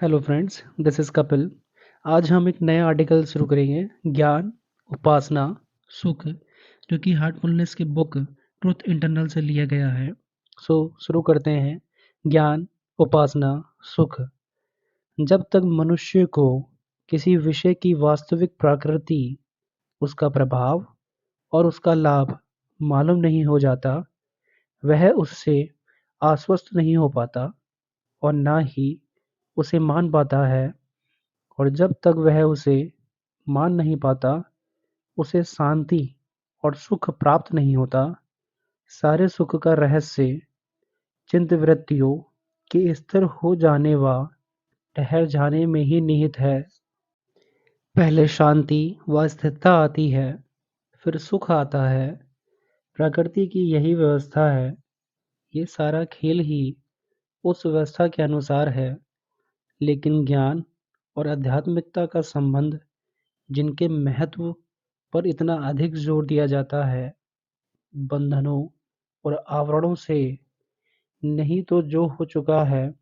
Hello friends, this is Kapil. आज हम एक नया आर्टिकल शुरू करेंगे। ज्ञान, उपासना, सुख, जो कि हार्टफुलनेस की बुक ट्रुथ इंटरनल से लिया गया है। शुरू करते हैं। ज्ञान, उपासना, सुख। जब तक मनुष्य को किसी विषय की वास्तविक प्रकृति, उसका प्रभाव और उसका लाभ मालूम नहीं हो जाता, वह उससे आश्वस्त नहीं हो पाता और ना ही उसे मान पाता है। और जब तक वह उसे मान नहीं पाता, उसे शांति और सुख प्राप्त नहीं होता। सारे सुख का रहस्य चित्तवृत्तियों के स्थिर हो जाने व ठहर जाने में ही निहित है। पहले शांति व स्थिरता आती है, फिर सुख आता है। प्रकृति की यही व्यवस्था है। ये सारा खेल ही उस व्यवस्था के अनुसार है। लेकिन ज्ञान और आध्यात्मिकता का संबंध, जिनके महत्व पर इतना अधिक जोर दिया जाता है, बंधनों और आवरणों से नहीं तो जो हो चुका है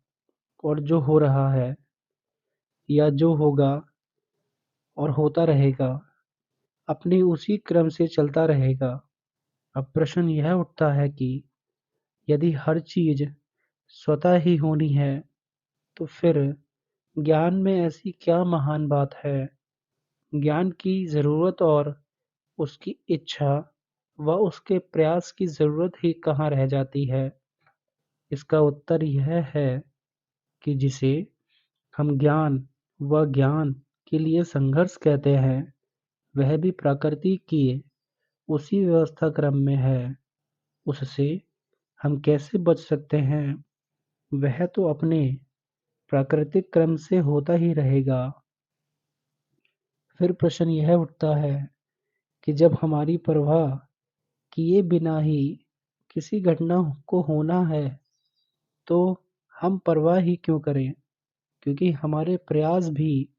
और जो हो रहा है या जो होगा और होता रहेगा, अपने उसी क्रम से चलता रहेगा। अब प्रश्न यह उठता है कि यदि हर चीज स्वतः ही होनी है, तो फिर ज्ञान में ऐसी क्या महान बात है? ज्ञान की जरूरत और उसकी इच्छा व उसके प्रयास की जरूरत ही कहाँ रह जाती है? इसका उत्तर यह है कि जिसे हम ज्ञान व ज्ञान के लिए संघर्ष कहते हैं, वह भी प्रकृति की उसी व्यवस्था क्रम में है। उससे हम कैसे बच सकते हैं? वह तो अपने प्राकृतिक क्रम से होता ही रहेगा। फिर प्रश्न यह उठता है कि जब हमारी परवाह किए बिना ही किसी घटना को होना है, तो हम परवाह ही क्यों करें? क्योंकि हमारे प्रयास भी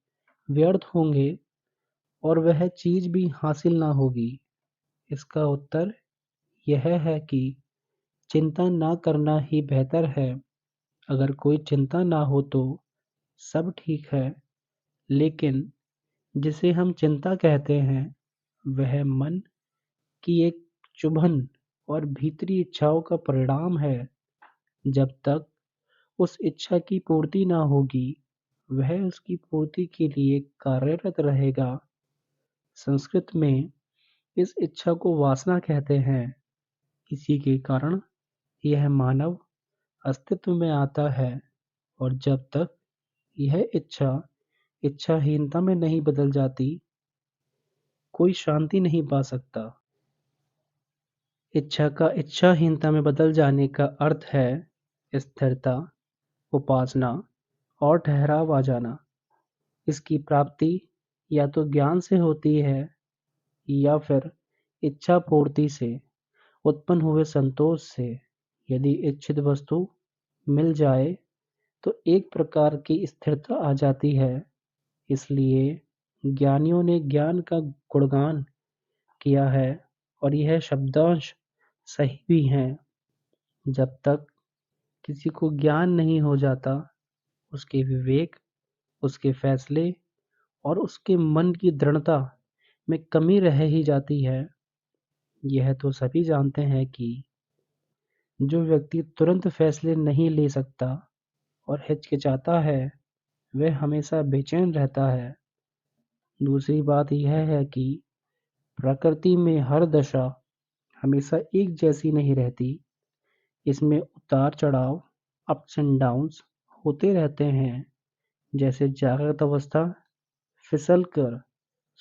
व्यर्थ होंगे और वह चीज भी हासिल ना होगी। इसका उत्तर यह है कि चिंता ना करना ही बेहतर है। अगर कोई चिंता ना हो तो सब ठीक है, लेकिन जिसे हम चिंता कहते हैं, वह मन की एक चुभन और भीतरी इच्छाओं का परिणाम है। जब तक उस इच्छा की पूर्ति ना होगी, वह उसकी पूर्ति के लिए कार्यरत रहेगा। संस्कृत में इस इच्छा को वासना कहते हैं। इसी के कारण यह मानव अस्तित्व में आता है, और जब तक यह इच्छा इच्छाहीनता में नहीं बदल जाती, कोई शांति नहीं पा सकता। इच्छा का इच्छाहीनता में बदल जाने का अर्थ है स्थिरता, उपासना और ठहराव आ जाना। इसकी प्राप्ति या तो ज्ञान से होती है या फिर इच्छा पूर्ति से उत्पन्न हुए संतोष से। यदि इच्छित वस्तु मिल जाए तो एक प्रकार की स्थिरता आ जाती है। इसलिए ज्ञानियों ने ज्ञान का गुणगान किया है, और यह शब्दांश सही भी हैं। जब तक किसी को ज्ञान नहीं हो जाता, उसके विवेक, उसके फैसले और उसके मन की दृढ़ता में कमी रह ही जाती है। यह तो सभी जानते हैं कि जो व्यक्ति तुरंत फैसले नहीं ले सकता और हिचकिचाता है, वह हमेशा बेचैन रहता है। दूसरी बात यह है कि प्रकृति में हर दशा हमेशा एक जैसी नहीं रहती। इसमें उतार चढ़ाव, अप्स एंड डाउन्स होते रहते हैं। जैसे जागृत अवस्था फिसल कर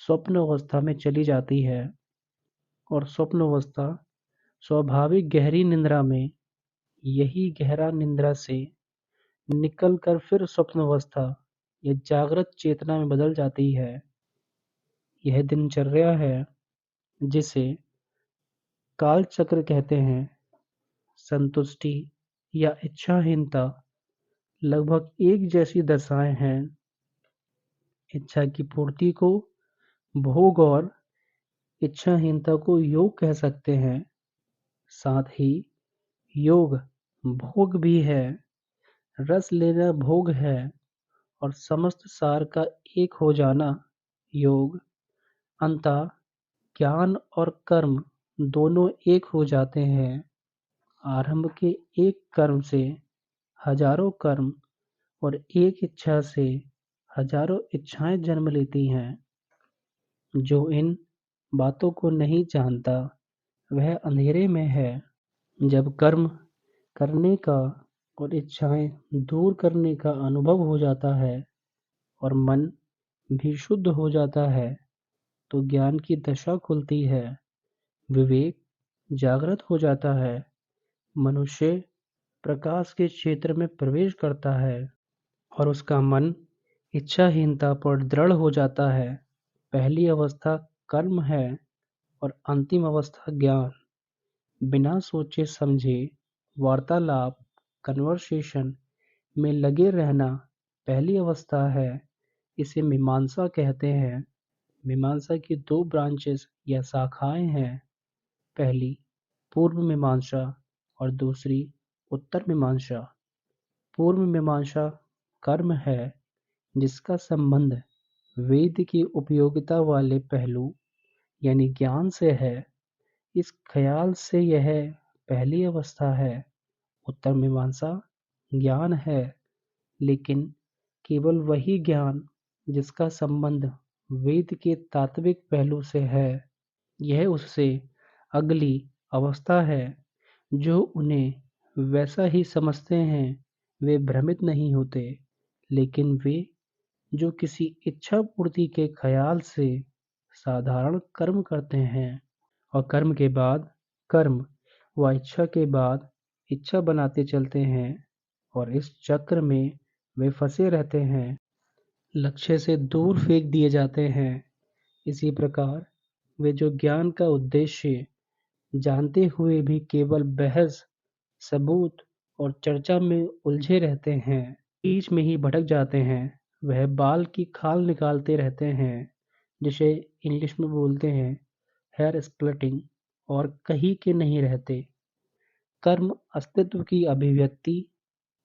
स्वप्न अवस्था में चली जाती है, और स्वप्न अवस्था स्वाभाविक गहरी निद्रा में, यही गहरा निद्रा से निकल कर फिर स्वप्न अवस्था या जागृत चेतना में बदल जाती है। यह दिनचर्या है जिसे काल चक्र कहते हैं। संतुष्टि या इच्छाहीनता लगभग एक जैसी दशाएं हैं। इच्छा की पूर्ति को भोग और इच्छाहीनता को योग कह सकते हैं। साथ ही योग भोग भी है। रस लेना भोग है और समस्त सार का एक हो जाना योग। अंततः ज्ञान और कर्म दोनों एक हो जाते हैं। आरंभ के एक कर्म से हजारों कर्म और एक इच्छा से हजारों इच्छाएं जन्म लेती हैं। जो इन बातों को नहीं जानता वह अंधेरे में है। जब कर्म करने का और इच्छाएं दूर करने का अनुभव हो जाता है और मन भी शुद्ध हो जाता है तो ज्ञान की दशा खुलती है। विवेक जागृत हो जाता है। मनुष्य प्रकाश के क्षेत्र में प्रवेश करता है और उसका मन इच्छाहीनता पर दृढ़ हो जाता है। पहली अवस्था कर्म है और अंतिम अवस्था ज्ञान। बिना सोचे समझे वार्तालाप कन्वर्सेशन में लगे रहना पहली अवस्था है। इसे मीमांसा कहते हैं। मीमांसा की दो ब्रांचेस या शाखाएं हैं। पहली पूर्व मीमांसा और दूसरी उत्तर मीमांसा। पूर्व मीमांसा कर्म है जिसका संबंध वेद की उपयोगिता वाले पहलू यानी ज्ञान से है। इस ख्याल से यह पहली अवस्था है। उत्तर मीमांसा ज्ञान है लेकिन केवल वही ज्ञान जिसका संबंध वेद के तात्विक पहलू से है। यह उससे अगली अवस्था है। जो उन्हें वैसा ही समझते हैं वे भ्रमित नहीं होते, लेकिन वे जो किसी इच्छा पूर्ति के ख्याल से साधारण कर्म करते हैं और कर्म के बाद कर्म व इच्छा के बाद इच्छा बनाते चलते हैं और इस चक्र में वे फंसे रहते हैं, लक्ष्य से दूर फेंक दिए जाते हैं। इसी प्रकार वे जो ज्ञान का उद्देश्य जानते हुए भी केवल बहस, सबूत और चर्चा में उलझे रहते हैं, बीच में ही भटक जाते हैं। वह बाल की खाल निकालते रहते हैं, जिसे इंग्लिश में बोलते हैं हेयर स्प्लिटिंग, और कहीं के नहीं रहते। कर्म अस्तित्व की अभिव्यक्ति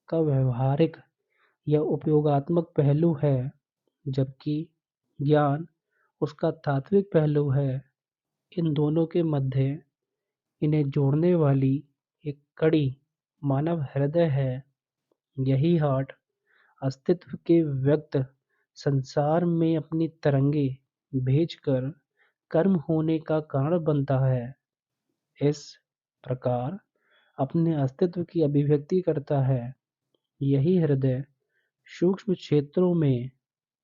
का व्यवहारिक या उपयोगात्मक पहलू है, जबकि ज्ञान उसका तात्विक पहलू है। इन दोनों के मध्य इन्हें जोड़ने वाली एक कड़ी मानव हृदय है। यही हार्ट अस्तित्व के व्यक्त संसार में अपनी तरंगे भेजकर कर्म होने का कारण बनता है। इस प्रकार अपने अस्तित्व की अभिव्यक्ति करता है। यही हृदय सूक्ष्म क्षेत्रों में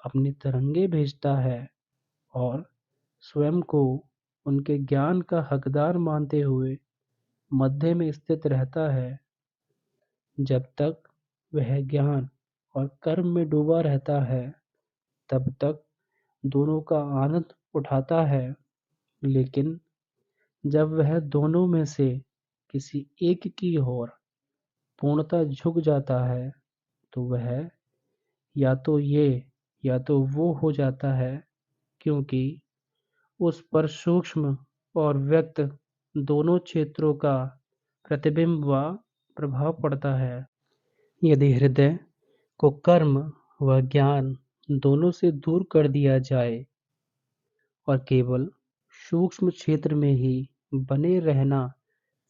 अपनी तरंगे भेजता है और स्वयं को उनके ज्ञान का हकदार मानते हुए मध्य में स्थित रहता है। जब तक वह ज्ञान और कर्म में डूबा रहता है तब तक दोनों का आनंद उठाता है, लेकिन जब वह दोनों में से किसी एक की ओर पूर्णतः झुक जाता है तो वह या तो ये या तो वो हो जाता है, क्योंकि उस पर सूक्ष्म और व्यक्त दोनों क्षेत्रों का प्रतिबिंब व प्रभाव पड़ता है। यदि हृदय को कर्म व ज्ञान दोनों से दूर कर दिया जाए और केवल सूक्ष्म क्षेत्र में ही बने रहना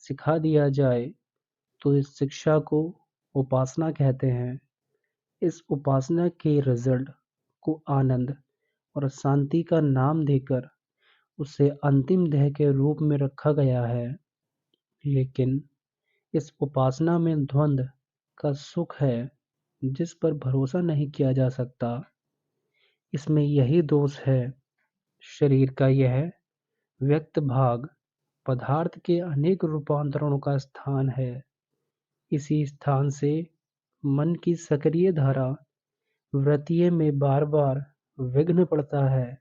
सिखा दिया जाए तो इस शिक्षा को उपासना कहते हैं। इस उपासना के रिजल्ट को आनंद और शांति का नाम देकर उसे अंतिम ध्येय के रूप में रखा गया है। लेकिन इस उपासना में द्वंद्व का सुख है जिस पर भरोसा नहीं किया जा सकता। इसमें यही दोष है। शरीर का यह व्यक्त भाग पदार्थ के अनेक रूपांतरणों का स्थान है। इसी स्थान से मन की सक्रिय धारा वृत्तियों में बार बार विघ्न पड़ता है।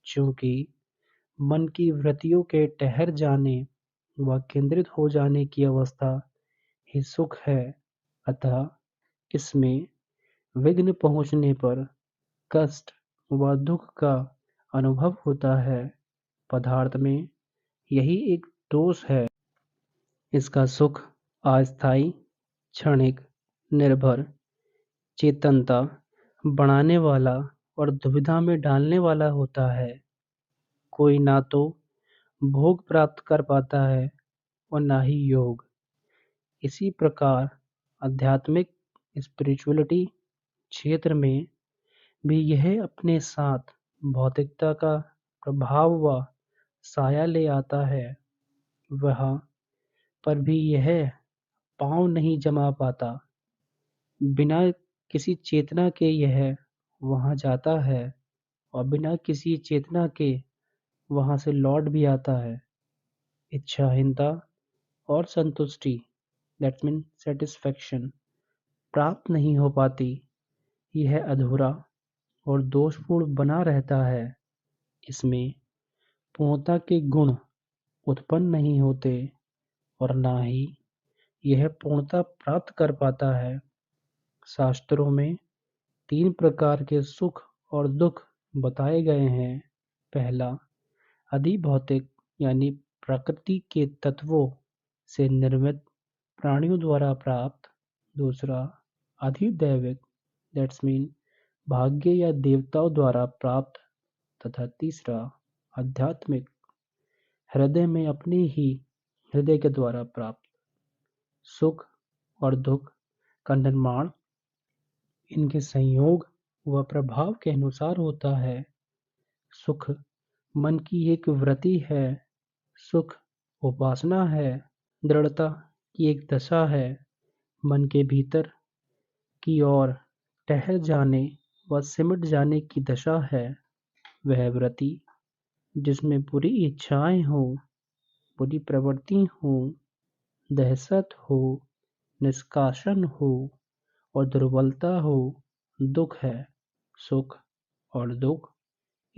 चूंकि मन की वृत्तियों के ठहर जाने व केंद्रित हो जाने की अवस्था ही सुख है, अतः इसमें विघ्न पहुँचने पर कष्ट व दुख का अनुभव होता है। पदार्थ में यही एक दोष है। इसका सुख अस्थायी, क्षणिक, निर्भर, चेतनता बढ़ाने वाला और दुविधा में डालने वाला होता है। कोई ना तो भोग प्राप्त कर पाता है और ना ही योग। इसी प्रकार आध्यात्मिक स्पिरिचुअलिटी क्षेत्र में भी यह अपने साथ भौतिकता का प्रभाव व साया ले आता है। वहाँ पर भी यह पाँव नहीं जमा पाता। बिना किसी चेतना के यह वहाँ जाता है और बिना किसी चेतना के वहाँ से लौट भी आता है। इच्छाहीनता और संतुष्टि दैट मीन सेटिस्फैक्शन प्राप्त नहीं हो पाती। यह अधूरा और दोषपूर्ण बना रहता है। इसमें पूर्णता के गुण उत्पन्न नहीं होते और ना ही यह पूर्णता प्राप्त कर पाता है। शास्त्रों में 3 प्रकार के सुख और दुख बताए गए हैं। पहला, अधिभौतिक यानी प्रकृति के तत्वों से निर्मित प्राणियों द्वारा प्राप्त। दूसरा, अधिदैविक दैट्स मीन भाग्य या देवताओं द्वारा प्राप्त। तथा तीसरा, आध्यात्मिक हृदय में अपने ही हृदय के द्वारा प्राप्त। सुख और दुख का निर्माण इनके संयोग व प्रभाव के अनुसार होता है। सुख मन की एक वृत्ति है। सुख उपासना है। दृढ़ता की एक दशा है। मन के भीतर की ओर ठहर जाने व सिमट जाने की दशा है। वह वृत्ति जिसमें बुरी इच्छाएं हो, बुरी प्रवृत्ति हो, दहशत हो, निष्कासन हो और दुर्बलता हो, दुख है। सुख और दुख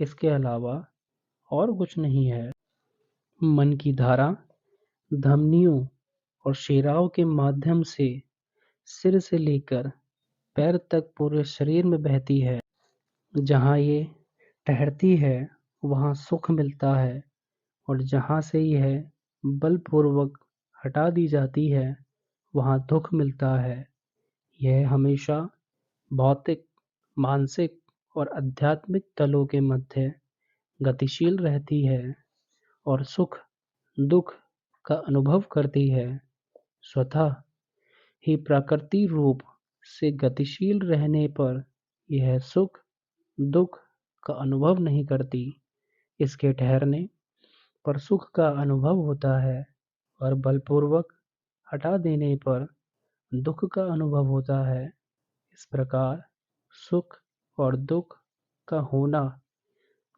इसके अलावा और कुछ नहीं है। मन की धारा धमनियों और शिराओं के माध्यम से सिर से लेकर पैर तक पूरे शरीर में बहती है। जहाँ ये ठहरती है वहाँ सुख मिलता है और जहाँ से यह बलपूर्वक हटा दी जाती है वहाँ दुख मिलता है। यह हमेशा भौतिक, मानसिक और आध्यात्मिक तलों के मध्य गतिशील रहती है और सुख दुख का अनुभव करती है। स्वतः ही प्रकृति रूप से गतिशील रहने पर यह सुख दुख का अनुभव नहीं करती। इसके ठहरने पर सुख का अनुभव होता है और बलपूर्वक हटा देने पर दुख का अनुभव होता है। इस प्रकार सुख और दुख का होना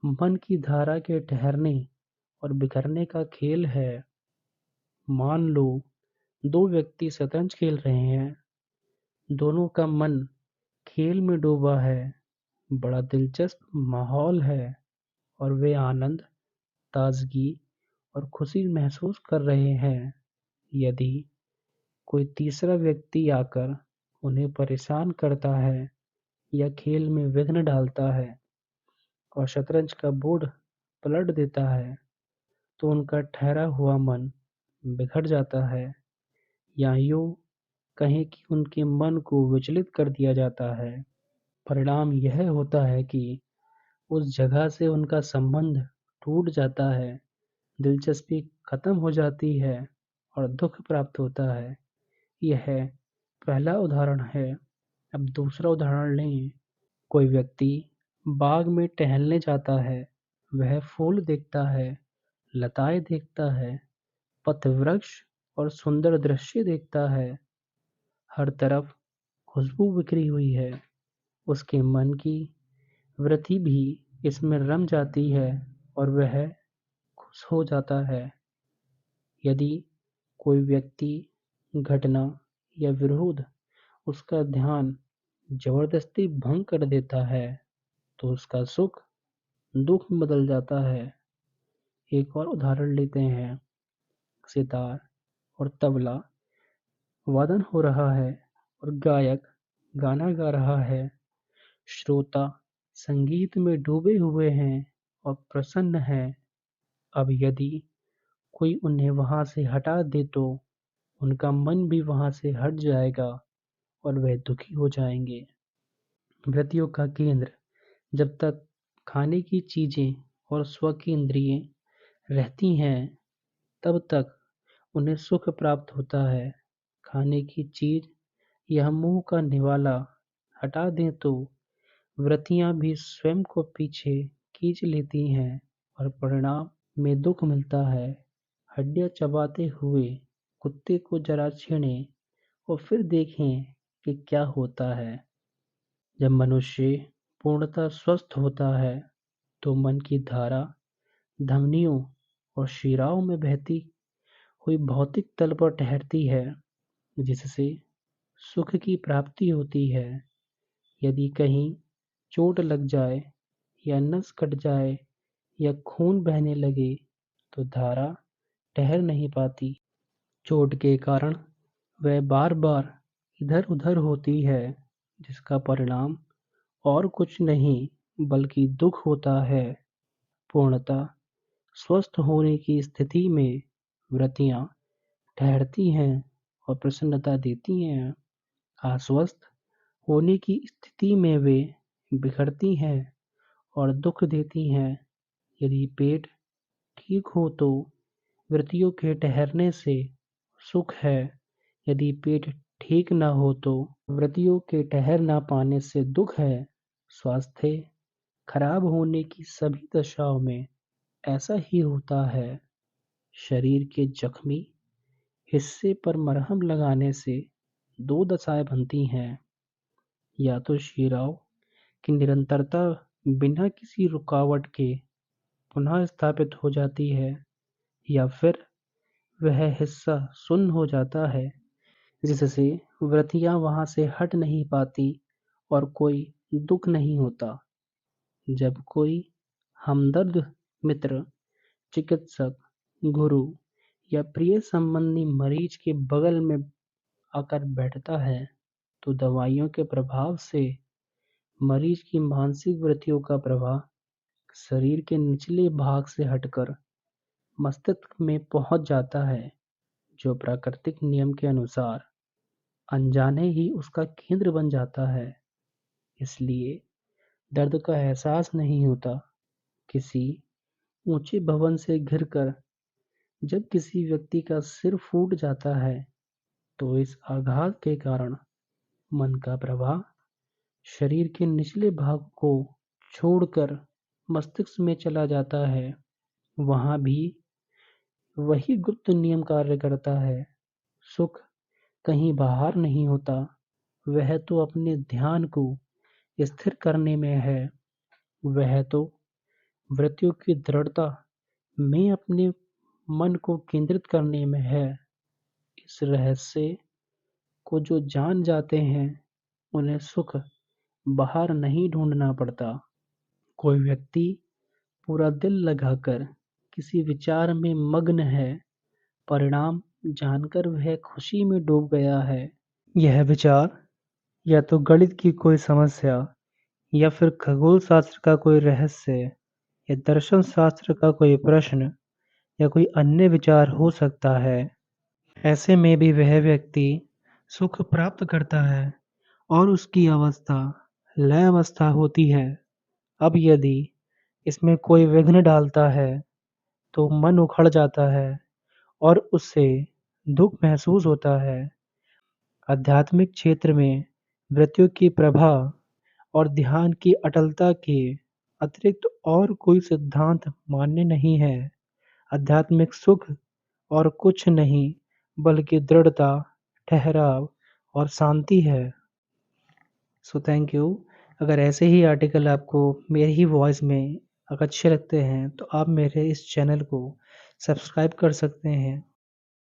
मन की धारा के ठहरने और बिखरने का खेल है। मान लो 2 व्यक्ति शतरंज खेल रहे हैं। दोनों का मन खेल में डूबा है। बड़ा दिलचस्प माहौल है और वे आनंद, ताजगी और खुशी महसूस कर रहे हैं। यदि कोई तीसरा व्यक्ति आकर उन्हें परेशान करता है या खेल में विघ्न डालता है और शतरंज का बोर्ड पलट देता है, तो उनका ठहरा हुआ मन बिखर जाता है या यूं कहें कि उनके मन को विचलित कर दिया जाता है। परिणाम यह होता है कि उस जगह से उनका संबंध टूट जाता है, दिलचस्पी खत्म हो जाती है और दुख प्राप्त होता है। यह पहला उदाहरण है। अब दूसरा उदाहरण लें। कोई व्यक्ति बाग में टहलने जाता है। वह फूल देखता है, लताएं देखता है, पथवृक्ष और सुंदर दृश्य देखता है। हर तरफ खुशबू बिखरी हुई है। उसके मन की वृत्ति भी इसमें रम जाती है और वह खुश हो जाता है। यदि कोई व्यक्ति, घटना या विरोध उसका ध्यान जबरदस्ती भंग कर देता है तो उसका सुख दुख में बदल जाता है। एक और उदाहरण लेते हैं। सितार और तबला वादन हो रहा है और गायक गाना गा रहा है। श्रोता संगीत में डूबे हुए हैं और प्रसन्न हैं। अब यदि कोई उन्हें वहां से हटा दे तो उनका मन भी वहां से हट जाएगा और वह दुखी हो जाएंगे। वृत्तियों का केंद्र जब तक खाने की चीजें और स्व की इंद्रियें रहती हैं तब तक उन्हें सुख प्राप्त होता है। खाने की चीज या मुंह का निवाला हटा दें तो वृत्तियां भी स्वयं को पीछे खींच लेती हैं और परिणाम में दुख मिलता है। हड्डियां चबाते हुए कुत्ते को जरा छेड़ें और फिर देखें कि क्या होता है। जब मनुष्य पूर्णतः स्वस्थ होता है तो मन की धारा धमनियों और शिराओं में बहती हुई भौतिक तल पर ठहरती है, जिससे सुख की प्राप्ति होती है। यदि कहीं चोट लग जाए या नस कट जाए या खून बहने लगे तो धारा ठहर नहीं पाती। चोट के कारण वह बार-बार इधर-उधर होती है, जिसका परिणाम और कुछ नहीं बल्कि दुख होता है। पूर्णतः स्वस्थ होने की स्थिति में वृत्तियां ठहरती हैं और प्रसन्नता देती हैं। अस्वस्थ होने की स्थिति में वे बिखरती हैं और दुख देती हैं। यदि पेट ठीक हो तो वृत्तियों के ठहरने से सुख है, यदि पेट ठीक न हो तो वृत्तियों के ठहर न पाने से दुख है। स्वास्थ्य खराब होने की सभी दशाओं में ऐसा ही होता है। शरीर के जख्मी हिस्से पर मरहम लगाने से दो दशाएं बनती हैं, या तो शिराओं की निरंतरता बिना किसी रुकावट के पुनः स्थापित हो जाती है, या फिर वह हिस्सा सुन्न हो जाता है, जिससे वृत्तियां वहां से हट नहीं पाती और कोई दुख नहीं होता। जब कोई हमदर्द मित्र, चिकित्सक, गुरु या प्रिय संबंधी मरीज के बगल में आकर बैठता है तो दवाइयों के प्रभाव से मरीज की मानसिक वृत्तियों का प्रवाह शरीर के निचले भाग से हटकर मस्तिष्क में पहुंच जाता है, जो प्राकृतिक नियम के अनुसार अनजाने ही उसका केंद्र बन जाता है। इसलिए दर्द का एहसास नहीं होता। किसी ऊंचे भवन से गिरकर जब किसी व्यक्ति का सिर फूट जाता है तो इस आघात के कारण मन का प्रवाह शरीर के निचले भाग को छोड़कर मस्तिष्क में चला जाता है। वहां भी वही गुप्त नियम कार्य करता है। सुख कहीं बाहर नहीं होता, वह तो अपने ध्यान को स्थिर करने में है। वह तो वृत्तियों की दृढ़ता में अपने मन को केंद्रित करने में है। इस रहस्य को जो जान जाते हैं उन्हें सुख बाहर नहीं ढूंढना पड़ता। कोई व्यक्ति पूरा दिल लगाकर किसी विचार में मग्न है, परिणाम जानकर वह खुशी में डूब गया है। यह विचार या तो गणित की कोई समस्या या फिर खगोल शास्त्र का कोई रहस्य या दर्शन शास्त्र का कोई प्रश्न या कोई अन्य विचार हो सकता है। ऐसे में भी वह व्यक्ति सुख प्राप्त करता है और उसकी अवस्था लय अवस्था होती है। अब यदि इसमें कोई विघ्न डालता है तो मन उखड़ जाता है और उससे दुख महसूस होता है। आध्यात्मिक क्षेत्र में वृत्तियों की प्रभा और ध्यान की अटलता के अतिरिक्त और कोई सिद्धांत मान्य नहीं है। आध्यात्मिक सुख और कुछ नहीं बल्कि दृढ़ता, ठहराव और शांति है। So thank you. अगर ऐसे ही आर्टिकल आपको मेरी ही वॉइस में अगर अच्छे लगते हैं तो आप मेरे इस चैनल को सब्सक्राइब कर सकते हैं